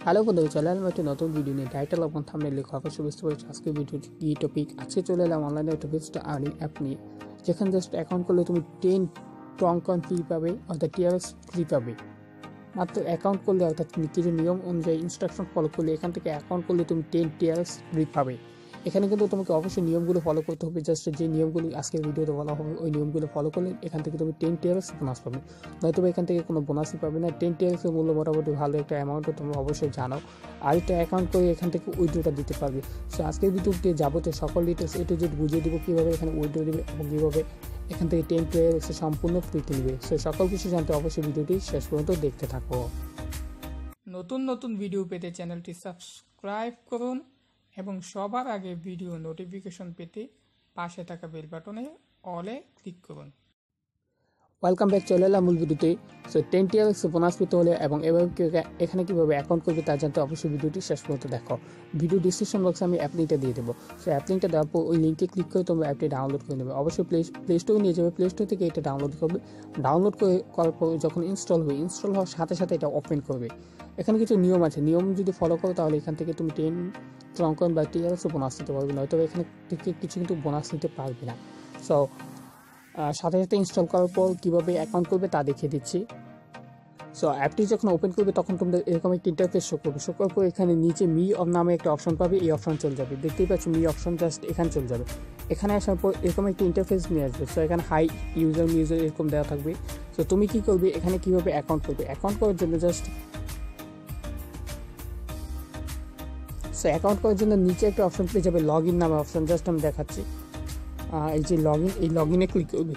Hello বন্ধু, চলে এলাম একটা নতুন ভিডিও নিয়ে। টাইটেল এবং থাম্বনেল লেখা অবশ্যই বুঝতে পেরেছি আজকে ভিডিওটি কি টপিক। আজকে চলে এলাম অনলাইনে একটা বেস্ট আর্নিং অ্যাপ নিয়ে, যেখানে জাস্ট অ্যাকাউন্ট করলে তুমি 10 ট্রন কয়েন ফ্রি পাবে, অর্থাৎ টিআরএক্স ফ্রি পাবে। মাত্র অ্যাকাউন্ট করলে, অর্থাৎ কিছু নিয়ম অনুযায়ী ইনস্ট্রাকশন ফলো করলে এখান থেকে অ্যাকাউন্ট করলে তুমি 10 টিআরএক্স ফ্রি পাবে। এখানে কিন্তু তোমাকে অবশ্যই নিয়মগুলো ফলো করতে হবে। জাস্ট যে নিয়মগুলি আজকের ভিডিওতে বলা হবে ওই নিয়মগুলো ফলো করলে এখান থেকে তুমি 10 টিআরএক্স বোনাস পাবে, নয়তো এখান থেকে কোনো বোনাসই পাবে না। 10 টিআরএক্সের মূল্য মোটামুটি ভালো একটা অ্যামাউন্টও তোমরা অবশ্যই জানো। আর একটা অ্যাকাউন্ট করে এখান থেকে উইথড্রটা দিতে পারবে। সো আজকের ভিডিওতে যাবতীয় সকল ডিটেলস এ টু জেড বুঝিয়ে দেবো কীভাবে এখানে উইথড্র দেবে এবং কীভাবে এখান থেকে 10 টিআরএক্স সম্পূর্ণ ফ্রিতে নেবে। সো সকল কিছু জানতে অবশ্যই ভিডিওটি শেষ পর্যন্ত দেখতে থাকো। নতুন ভিডিও পেতে চ্যানেলটি সাবস্ক্রাইব করুন এবং সবার আগে ভিডিও নোটিফিকেশন পেতে পাশে থাকা বেল বাটনে অলে ক্লিক করুন। ওয়েলকাম ব্যাক, চলে এলাম মূল ভিডিওতে। সো 10 টিআরএক্স বোনাস পেতে হলে এবং এখানে কীভাবে অ্যাকাউন্ট করবে তা জানতে অবশ্যই ভিডিওটি শেষ পর্যন্ত দেখো। ভিডিও ডিসক্রিপশন বক্সে আমি অ্যাপ লিঙ্কটা দিয়ে দেবো। সো অ্যাপ লিঙ্কটা দেওয়ার পর ওই লিঙ্কে ক্লিক করে তোমরা অ্যাপটি ডাউনলোড করে নেবে। অবশ্যই প্লে স্টোরে নিয়ে যাবে, প্লে স্টোর থেকে এটা ডাউনলোড করবে। ডাউনলোড করার পর যখন ইনস্টল হওয়ার সাথে সাথে এটা ওপেন করবে। এখানে কিছু নিয়ম আছে, নিয়ম যদি ফলো করো তাহলে এখান থেকে তুমি 10 ট্রন কয়েন বা টিআরএক্স বোনাস নিতে পারবে, নয়তো এখানে থেকে কিছু কিন্তু বোনাস নিতে পারবে না। সো সাথে সাথে ইনস্টল করার পর কীভাবে অ্যাকাউন্ট করবে তা দেখিয়ে দিচ্ছি। সো অ্যাপটি যখন ওপেন করবে তখন তোমাদের এরকম একটা ইন্টারফেস শো করবে। শো করার পর এখানে নিচে মি অফ নামে একটা অপশন পাবে, এই অপশন চলে যাবে। দেখতেই পাচ্ছ মি অপশন, জাস্ট এখানে চলে যাবে। এখানে আসার পর এরকম একটা ইন্টারফেস নিয়ে আসবে। সো এখানে হাই ইউজার এরকম দেওয়া থাকবে। সো তুমি কী করবে, এখানে কীভাবে অ্যাকাউন্ট করবে, অ্যাকাউন্ট করার জন্য জাস্ট অ্যাকাউন্ট করার জন্য নিচে একটা অপশন পেয়ে যাবে, লগ ইন নামে অপশন। জাস্ট আমি দেখাচ্ছি, এই যে লগ ইনে ক্লিক করবে।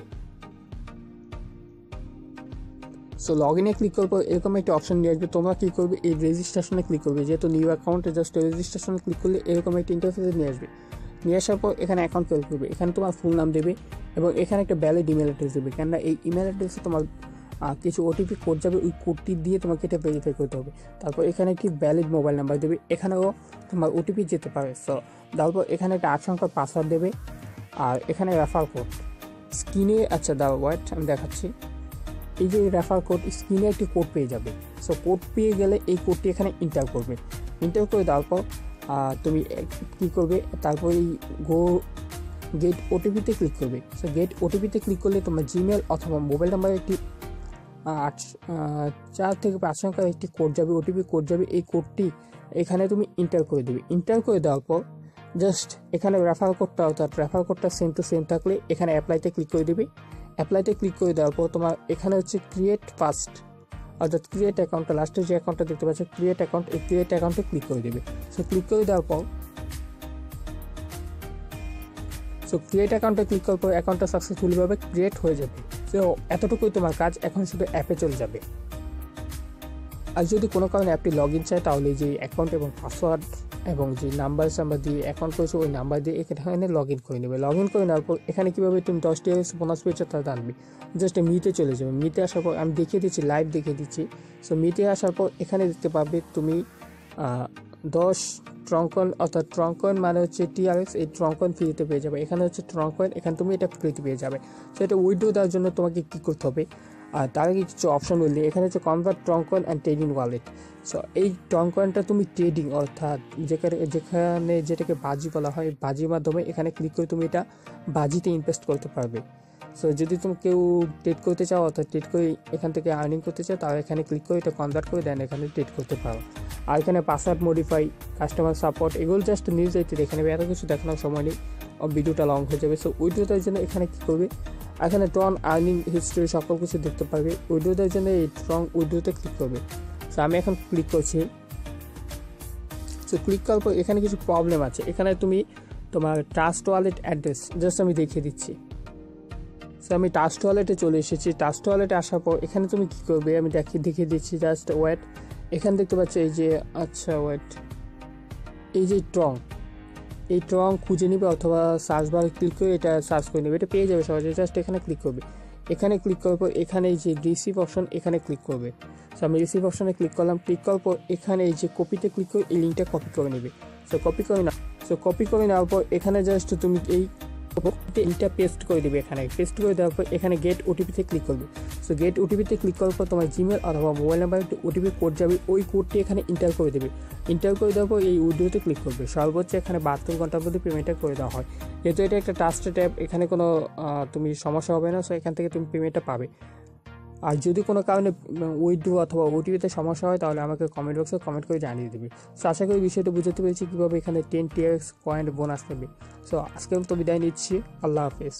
সো লগ ইনে ক্লিক করার পর এরকম একটা অপশন নিয়ে আসবে। তোমরা কী করবে, এই রেজিস্ট্রেশনে ক্লিক করবে। যেহেতু নিউ অ্যাকাউন্টে জাস্ট রেজিস্ট্রেশনে ক্লিক করলে এরকম একটা ইন্টারফেসে নিয়ে আসবে। নিয়ে আসার পর এখানে অ্যাকাউন্ট ক্রিয়েট করবে। এখানে তোমার ফুল নাম দেবে এবং এখানে একটা ভ্যালিড ইমেল অ্যাড্রেস দেবে। কেননা এই ইমেল অ্যাড্রেসে তোমার কিছু ওটিপি কোড যাবে, ওই কোডটি দিয়ে তোমাকে এটা ভেরিফাই করতে হবে। তারপর এখানে একটি ভ্যালিড মোবাইল নাম্বার দেবে, এখানেও তোমার ওটিপি যেতে পারে। সো তারপর এখানে একটা 8 সংখ্যার পাসওয়ার্ড দেবে। আর এখানে রেফার কোড স্ক্রিনে, আচ্ছা দাও ওয়েট আমি দেখাচ্ছি। এই যে রেফার কোড, স্ক্রিনে একটি কোড পেয়ে যাবে। সো কোড পেয়ে গেলে এই কোডটি এখানে এন্টার করবে। এন্টার করে দেওয়ার পর তুমি কী করবে, তারপর এই গেট ওটিপিতে ক্লিক করবে। সো গেট ওটিপিতে ক্লিক করলে তোমার জিমেল অথবা মোবাইল নাম্বারে একটি 4 থেকে 5 সংখ্যার একটি কোড যাবে, ওটিপি কোড যাবে। এই কোডটি এখানে তুমি এন্টার করে দেবে। এন্টার করে দেওয়ার পর জাস্ট এখানে রেফার কোডটা, অর্থাৎ রেফার কোডটা সেম টু সেম থাকলে এখানে অ্যাপ্লাইতে ক্লিক করে দেবে। অ্যাপ্লাইতে ক্লিক করে দেওয়ার পর তোমার এখানে হচ্ছে ক্রিয়েট ফার্স্ট, অর্থাৎ ক্রিয়েট অ্যাকাউন্টটা, লাস্টে যে অ্যাকাউন্টটা দেখতে পাচ্ছ ক্রিয়েট অ্যাকাউন্ট, এই ক্রিয়েট অ্যাকাউন্টে ক্লিক করে দেবে। সো ক্লিক করে দেওয়ার পর ক্রিয়েট অ্যাকাউন্টে ক্লিক করার পর অ্যাকাউন্টটা সাকসেসফুলিভাবে ক্রিয়েট হয়ে যাবে। সো এতটুকুই তোমার কাজ, এখন শুধু অ্যাপে চলে যাবে। আর যদি কোনো কারণে অ্যাপটি লগ ইন চায় তাহলে যে অ্যাকাউন্ট এবং পাসওয়ার্ড এবং যে নাম্বার দিয়ে অ্যাকাউন্ট করেছো ওই নাম্বার দিয়ে এখানে লগ ইন করে নেবে। লগ ইন করে নেওয়ার পর এখানে কীভাবে তুমি 10 টিআরএক্স বোনাস পেয়েছো তা জানবে। জাস্ট মিতে চলে যাবে। মিতে আসার পর আমি দেখিয়ে দিচ্ছি, লাইভ দেখিয়ে দিচ্ছি। সো মিতে আসার পর এখানে দেখতে পাবে তুমি 10 ট্রন কয়েন, অর্থাৎ ট্রন কয়েন মানে হচ্ছে টিআরএক্স, এই ট্রন কয়েন ফ্রিতে পেয়ে যাবে। এখানে হচ্ছে ট্রন কয়েন, এখানে তুমি এটা ফ্রিতে পেয়ে যাবে। সো এটা উইথড্র দেওয়ার জন্য তোমাকে কী করতে হবে, আর তার আগে কিছু অপশন বললে এখানে হচ্ছে convert ট্রন coin and trading wallet. So এই ট্রন কয়েনটা তুমি ট্রেডিং, অর্থাৎ যেখানে যেটাকে বাজি বলা হয়, বাজির মাধ্যমে এখানে ক্লিক করে তুমি এটা বাজিতে ইনভেস্ট করতে পারবে। সো যদি তুমি কেউ ট্রেড করতে চাও, অর্থাৎ ট্রেড করে এখান থেকে আর্নিং করতে চাও, তাহলে এখানে ক্লিক করে এটা কনভার্ট করে দেন এখানে ট্রেড করতে পারো। আর এখানে পাসওয়ার্ড মডিফাই, কাস্টমার সাপোর্ট, এগুলো জাস্ট নিউজ আইতে দেখে নেবে, এত কিছু দেখানোর সময় নেই, ভিডিওটা লং হয়ে যাবে। সো উইথড্রটার জন্য এখানে কী করবে, এখানে ট্রন আর্নিং হিস্ট্রি সকল কিছু দেখতে পারবে। উইথড্রটার জন্য এই ট্রন উইথড্রোতে ক্লিক করবে। সো আমি এখন ক্লিক করছি। সো ক্লিক করার পর এখানে কিছু প্রবলেম আছে। এখানে তুমি তোমার ট্রাস্ট ওয়ালেট অ্যাড্রেস জাস্ট আমি দেখিয়ে দিচ্ছি। সো আমি ট্রাস্ট ওয়ালেটে চলে এসেছি। ট্রাস্ট ওয়ালেটে আসার পর এখানে তুমি কী করবে আমি দেখিয়ে দিচ্ছি। জাস্ট ওয়েট, এখানে দেখতে পাচ্ছ এই যে, আচ্ছা ওয়েট, এই যে এই ট্রন খুঁজে নিবে অথবা সার্চ বারে ক্লিক করে এটা সার্চ করে নেবে, এটা পেয়ে যাবে সহজে। জাস্ট এখানে ক্লিক করবে। এখানে ক্লিক করার পর এখানে এই যে রিসিভ অপশন, এখানে ক্লিক করবে। সো আমি রিসিভ অপশনে ক্লিক করলাম। ক্লিক করার পর এখানে এই যে কপিতে ক্লিক করে এই লিঙ্কটা কপি করে নেবে। সো কপি করে নেওয়ার পর এখানে জাস্ট তুমি এই এইটা পেস্ট করে দেবে। এখানে পেস্ট করে দেওয়ার পর এখানে গেট ওটিপিতে ক্লিক করবে। সো গেট ওটিপিতে ক্লিক করার পর তোমার জিমেল অথবা মোবাইল নাম্বারে ওটিপি কোড যাবে, ওই কোডটি এখানে ইন্টার করে দেবে। ইন্টার করে দেওয়ার পর এই উইড্রোতে ক্লিক করবে। সর্বোচ্চ এখানে 72 ঘন্টার মধ্যে পেমেন্টটা করে দেওয়া হয়। যেহেতু এটা একটা ট্রাস্টেড অ্যাপ, এখানে কোনো তুমি সমস্যা হবে না। সো এখান থেকে তুমি পেমেন্টটা পাবে। আর যদি কোনো কারণে উইথড্র অথবা ওটিপিতে সমস্যা হয় তাহলে আমাকে কমেন্ট বক্সে কমেন্ট করে জানিয়ে দেবে। সো আশা করি বিষয়টা বুঝতে পেরেছি কীভাবে এখানে 10 TRX কয়েন বোনাস নেবে। সো আজকে তো বিদায় নিচ্ছি, আল্লাহ হাফেজ।